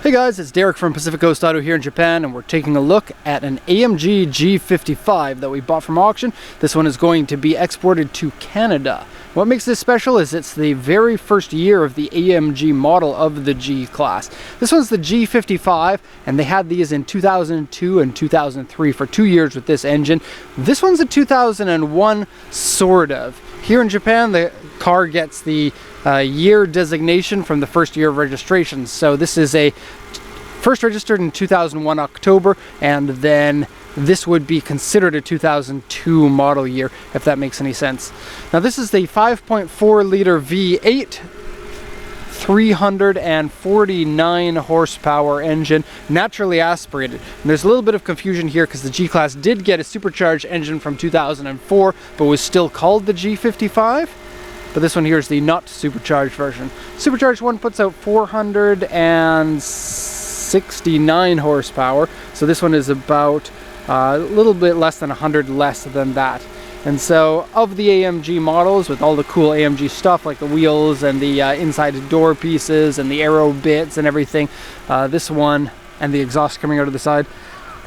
Hey guys, it's Derek from Pacific Coast Auto here in Japan, and we're taking a look at an AMG G55 that we bought from auction. This one is going to be exported to Canada. What makes this special is it's the very first year of the AMG model of the G class. This one's the G55, and they had these in 2002 and 2003 for 2 years with this engine. This one's a 2001, sort of. Here in Japan, the car gets the year designation from the first year of registration. So this is a first registered in 2001 October, and then this would be considered a 2002 model year, if that makes any sense. Now this is the 5.4 liter V8, 349 horsepower engine, naturally aspirated. And there's a little bit of confusion here because the G-Class did get a supercharged engine from 2004, but was still called the G55. But this one here is the not supercharged version. Supercharged one puts out 469 horsepower, so this one is about a little bit less than 100 less than that. And so of the AMG models, with all the cool AMG stuff like the wheels and the inside door pieces and the aero bits and everything, this one, and the exhaust coming out of the side,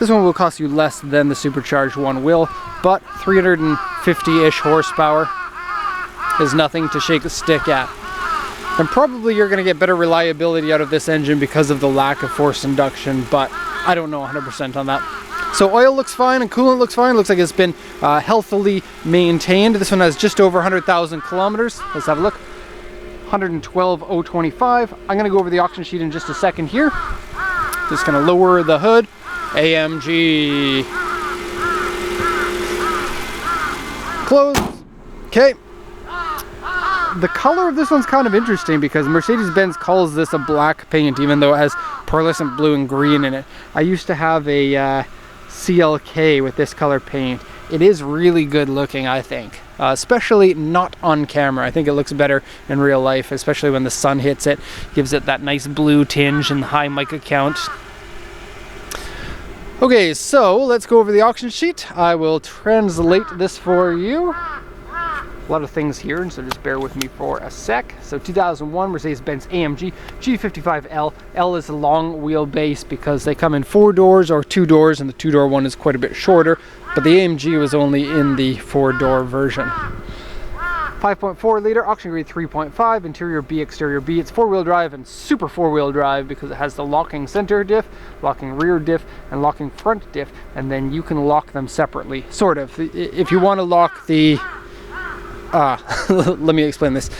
this one will cost you less than the supercharged one will, but 350-ish horsepower is nothing to shake a stick at. And probably you're going to get better reliability out of this engine because of the lack of forced induction, but I don't know 100% on that. So oil looks fine and coolant looks fine. Looks like it's been healthily maintained. This one has just over 100,000 kilometers. Let's have a look. 112,025. I'm going to go over the auction sheet in just a second here. Just going to lower the hood. AMG. Close. Okay. The color of this one's kind of interesting because Mercedes-Benz calls this a black paint, even though it has pearlescent blue and green in it. I used to have a CLK with this color paint. It is really good looking, I think, especially not on camera. I think it looks better in real life, especially when the sun hits it. Gives it that nice blue tinge and high mica count. Okay, so let's go over the auction sheet. I will translate this for you. A lot of things here, and so just bear with me for a sec. So 2001 Mercedes-Benz AMG G55L. L is a long wheelbase because they come in 4 doors or 2 doors, and the 2-door one is quite a bit shorter, but the AMG was only in the 4-door version. 5.4 liter, auction grade 3.5, interior B, exterior B. It's 4-wheel drive and super 4-wheel drive because it has the locking center diff, locking rear diff, and locking front diff, and then you can lock them separately, sort of. If you want to lock the let me explain this.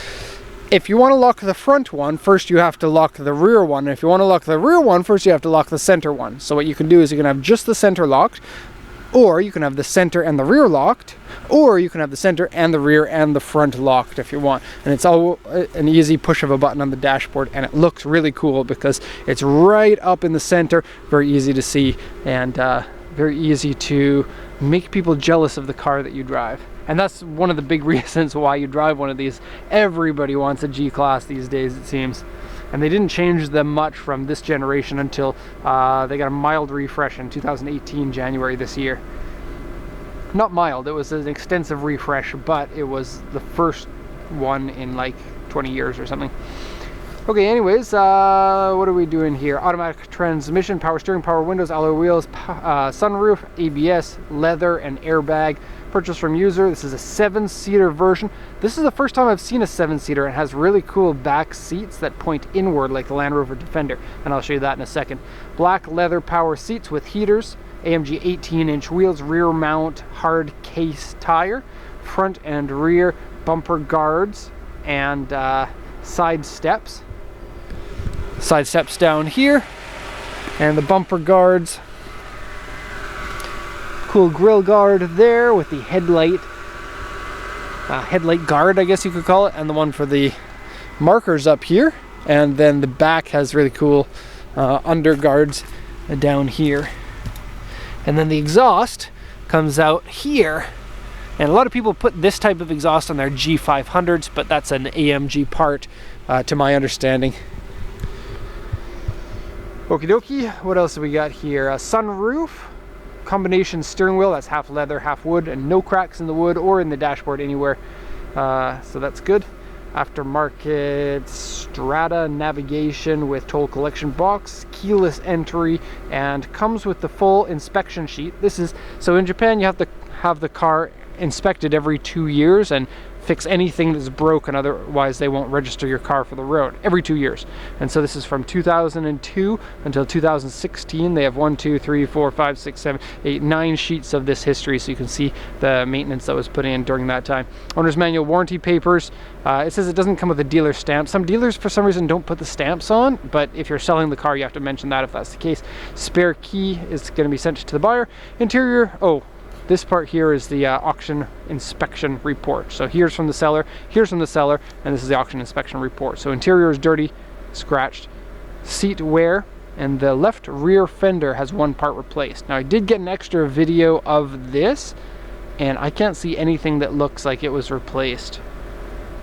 If you want to lock the front one, first you have to lock the rear one. And if you want to lock the rear one, first you have to lock the center one. So what you can do is you can have just the center locked, or you can have the center and the rear locked, or you can have the center and the rear and the front locked if you want. And it's all an easy push of a button on the dashboard, and it looks really cool because it's right up in the center, very easy to see, and very easy to make people jealous of the car that you drive. And that's one of the big reasons why you drive one of these. Everybody wants a G-Class these days, it seems. And they didn't change them much from this generation until they got a mild refresh in 2018, January this year. Not mild, it was an extensive refresh, but it was the first one in like 20 years or something. Okay, anyways, what are we doing here? Automatic transmission, power steering, power windows, alloy wheels, sunroof, ABS, leather, and airbag. Purchase from user. This is a 7-seater version. This is the first time I've seen a 7-seater. It has really cool back seats that point inward like the Land Rover Defender, and I'll show you that in a second. Black leather power seats with heaters, AMG 18-inch wheels, rear mount hard case tire, front and rear bumper guards, and side steps. Side steps down here, and the bumper guards. Cool grill guard there with the headlight guard, I guess you could call it, and the one for the markers up here. And then the back has really cool under guards down here. And then the exhaust comes out here. And a lot of people put this type of exhaust on their G500s, but that's an AMG part, to my understanding. Okie dokie, what else have we got here? A sunroof. Combination steering wheel, that's half leather, half wood, and no cracks in the wood or in the dashboard anywhere. So that's good. aftermarket Strata navigation with toll collection box, keyless entry, and comes with the full inspection sheet. This is, so in Japan you have to have the car inspected every 2 years and fix anything that's broken, otherwise they won't register your car for the road every 2 years. And so this is from 2002 until 2016. They have 1, 2, 3, 4, 5, 6, 7, 8, 9 sheets of this history, so you can see the maintenance that was put in during that time. Owner's manual, warranty papers. It says it doesn't come with a dealer stamp. Some dealers for some reason don't put the stamps on, but if you're selling the car you have to mention that if that's the case. Spare key is going to be sent to the buyer. Interior, this part here is the auction inspection report. So here's from the seller, and this is the auction inspection report. So interior is dirty, scratched, seat wear, and the left rear fender has one part replaced. Now I did get an extra video of this, and I can't see anything that looks like it was replaced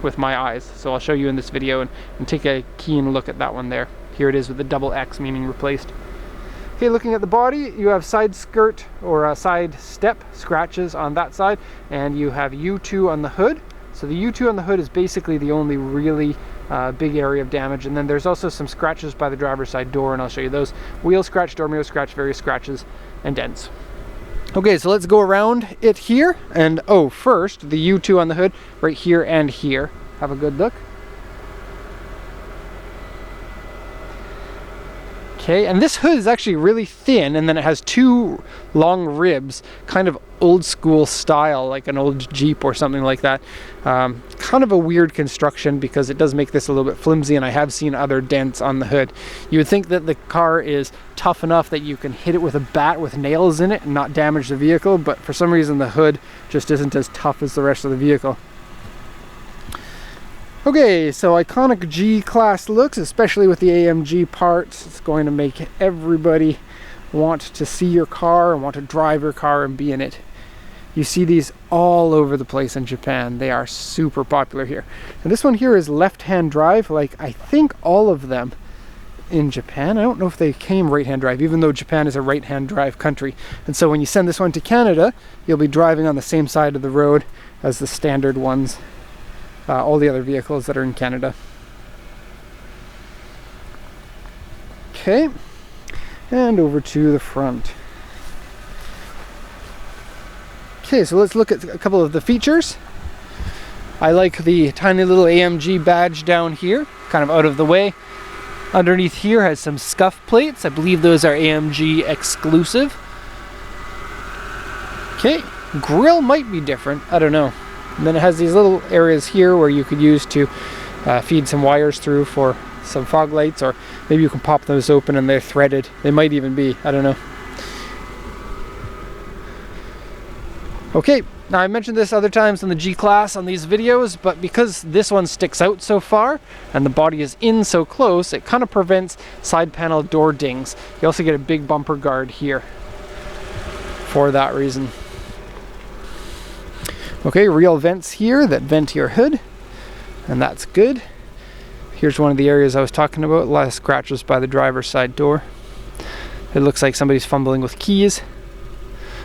with my eyes. So I'll show you in this video and take a keen look at that one there. Here it is with the double X, meaning replaced. Okay, looking at the body, you have side skirt or side step scratches on that side, and you have U2 on the hood. So the U2 on the hood is basically the only really big area of damage, and then there's also some scratches by the driver's side door, and I'll show you those. Wheel scratch, door mirror scratch, various scratches and dents. Okay, so let's go around it here, and first, the U2 on the hood, right here and here. Have a good look. Okay, and this hood is actually really thin, and then it has 2 long ribs, kind of old school style, like an old Jeep or something like that. Kind of a weird construction because it does make this a little bit flimsy, and I have seen other dents on the hood. You would think that the car is tough enough that you can hit it with a bat with nails in it and not damage the vehicle, but for some reason the hood just isn't as tough as the rest of the vehicle. Okay, so iconic G-Class looks, especially with the AMG parts. It's going to make everybody want to see your car and want to drive your car and be in it. You see these all over the place in Japan. They are super popular here. And this one here is left-hand drive, like I think all of them in Japan. I don't know if they came right-hand drive, even though Japan is a right-hand drive country. And so when you send this one to Canada, you'll be driving on the same side of the road as the standard ones. All the other vehicles that are in Canada. Okay, and over to the front. Okay, so let's look at a couple of the features. I like the tiny little AMG badge down here, kind of out of the way. Underneath here has some scuff plates. I believe those are AMG exclusive. Okay, grille might be different, I don't know. And then it has these little areas here where you could use to feed some wires through for some fog lights, or maybe you can pop those open and they're threaded. They might even be, I don't know. Okay, now I mentioned this other times in the G-Class on these videos, but because this one sticks out so far and the body is in so close, it kind of prevents side panel door dings. You also get a big bumper guard here for that reason. Okay, real vents here that vent your hood, and that's good. Here's one of the areas I was talking about, a lot of scratches by the driver's side door. It looks like somebody's fumbling with keys.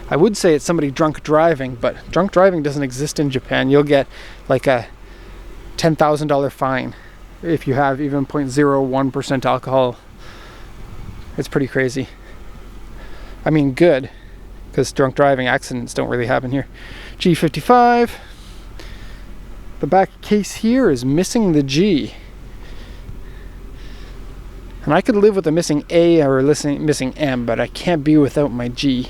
I would say it's somebody drunk driving, but drunk driving doesn't exist in Japan. You'll get like a $10,000 fine if you have even 0.01% alcohol. It's pretty crazy. I mean, good, because drunk driving accidents don't really happen here. G55. The back case here is missing the G. And I could live with a missing A or a missing M, but I can't be without my G.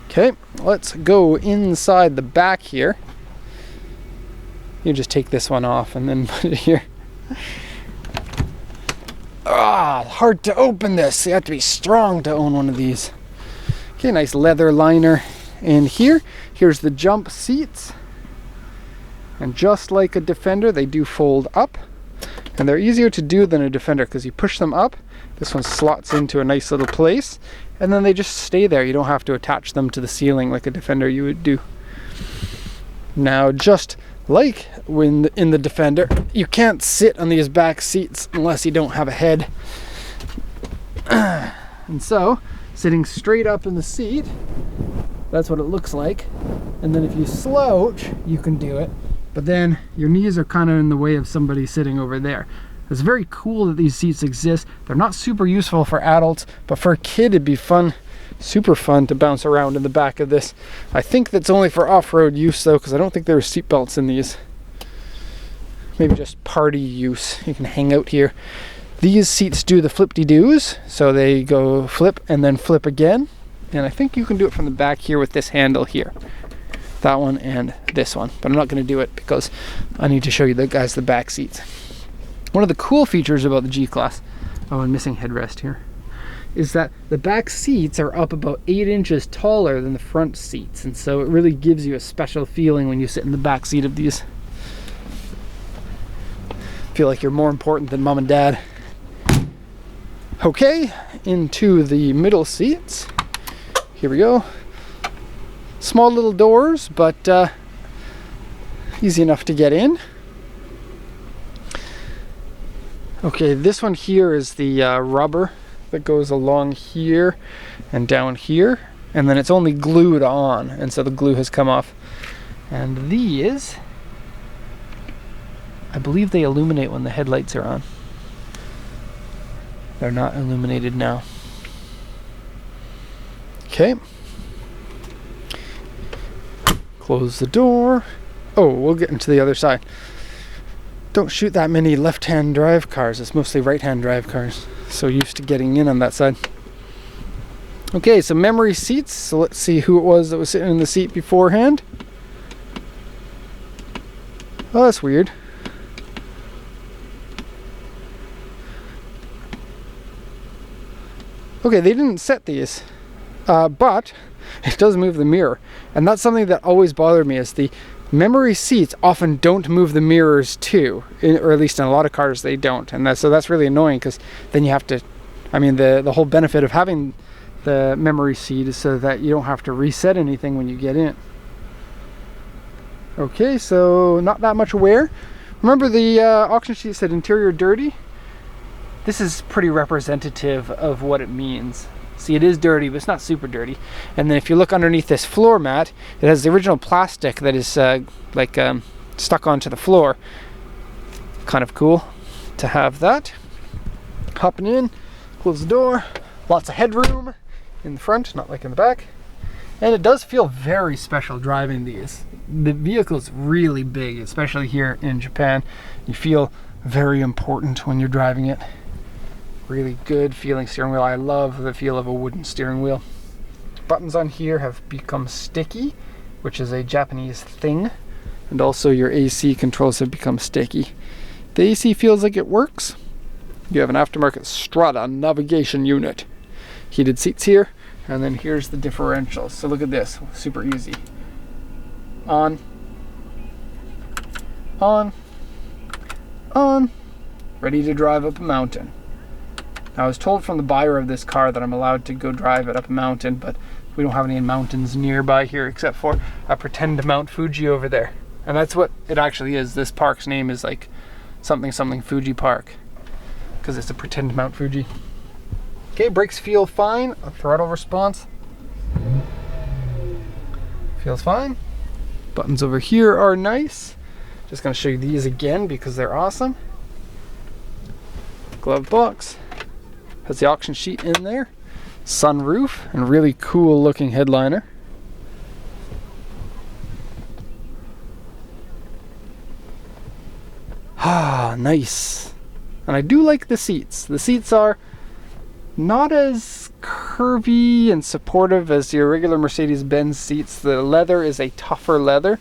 Okay, let's go inside the back here. You just take this one off and then put it here. Hard to open this. You have to be strong to own one of these. Okay, nice leather liner in here. Here's the jump seats. And just like a Defender, they do fold up. And they're easier to do than a Defender because you push them up. This one slots into a nice little place. And then they just stay there. You don't have to attach them to the ceiling like a Defender you would do. Now, just like when in the Defender, you can't sit on these back seats unless you don't have a head. And so, sitting straight up in the seat, That's what it looks like. And then if you slouch, you can do it. But then your knees are kind of in the way of somebody sitting over there. It's very cool that these seats exist. They're not super useful for adults, but for a kid it'd be fun, super fun to bounce around in the back of this. I think that's only for off-road use though, because I don't think there are seat belts in these. Maybe just party use. You can hang out here. These seats do the flip-de-doos, so they go flip and then flip again. And I think you can do it from the back here with this handle here. That one and this one, but I'm not going to do it because I need to show you the back seats. One of the cool features about the G-Class, oh, and missing headrest here, is that the back seats are up about 8 inches taller than the front seats, and so it really gives you a special feeling when you sit in the back seat of these. Feel like you're more important than mom and dad. Okay, into the middle seats. Here we go. Small little doors, but easy enough to get in. Okay, this one here is the rubber that goes along here and down here, and then it's only glued on, and so the glue has come off. And these, I believe they illuminate when the headlights are on. They're not illuminated now. Okay. Close the door. Oh, we'll get into the other side. Don't shoot that many left-hand drive cars. It's mostly right-hand drive cars. So used to getting in on that side. Okay, so memory seats. So let's see who it was that was sitting in the seat beforehand. Oh, that's weird. Okay, they didn't set these, but it does move the mirror. And that's something that always bothered me, is the memory seats often don't move the mirrors too, or at least in a lot of cars they don't. And so that's really annoying, because then you have to, I mean, the whole benefit of having the memory seat is so that you don't have to reset anything when you get in. Okay, so not that much wear. Remember the auction sheet said interior dirty? This is pretty representative of what it means. See, it is dirty, but it's not super dirty. And then if you look underneath this floor mat, it has the original plastic that is stuck onto the floor. Kind of cool to have that. Hopping in, close the door. Lots of headroom in the front, not like in the back. And it does feel very special driving these. The vehicle's really big, especially here in Japan. You feel very important when you're driving it. Really good feeling steering wheel. I love the feel of a wooden steering wheel. Buttons on here have become sticky, which is a Japanese thing. And also your AC controls have become sticky. The AC feels like it works. You have an aftermarket Strada navigation unit. Heated seats here, and then here's the differentials. So look at this, super easy. On, on, on, ready to drive up a mountain. Now, I was told from the buyer of this car that I'm allowed to go drive it up a mountain, but we don't have any mountains nearby here except for a pretend Mount Fuji over there. And that's what it actually is. This park's name is like something something Fuji Park, because it's a pretend Mount Fuji. Okay, brakes feel fine. A throttle response feels fine. Buttons over here are nice. Just going to show you these again because they're awesome. Glove box. Has the auction sheet in there. Sunroof and really cool looking headliner. Ah, nice. And I do like the seats. The seats are not as curvy and supportive as your regular Mercedes-Benz seats. The leather is a tougher leather,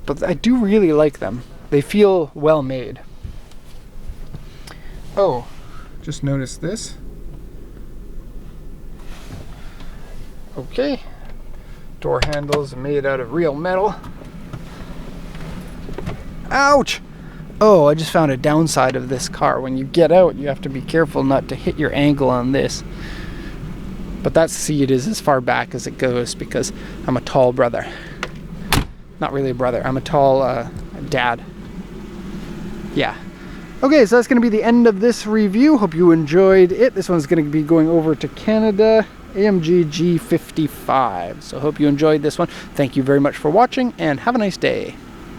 but I do really like them. They feel well made. Oh, just noticed this. Okay, door handles are made out of real metal. Ouch! Oh, I just found a downside of this car. When you get out, you have to be careful not to hit your angle on this. But that seat is as far back as it goes because I'm a tall brother. Not really a brother, I'm a tall dad. Yeah. Okay, so that's going to be the end of this review. Hope you enjoyed it. This one's going to be going over to Canada AMG G55. So hope you enjoyed this one. Thank you very much for watching and have a nice day.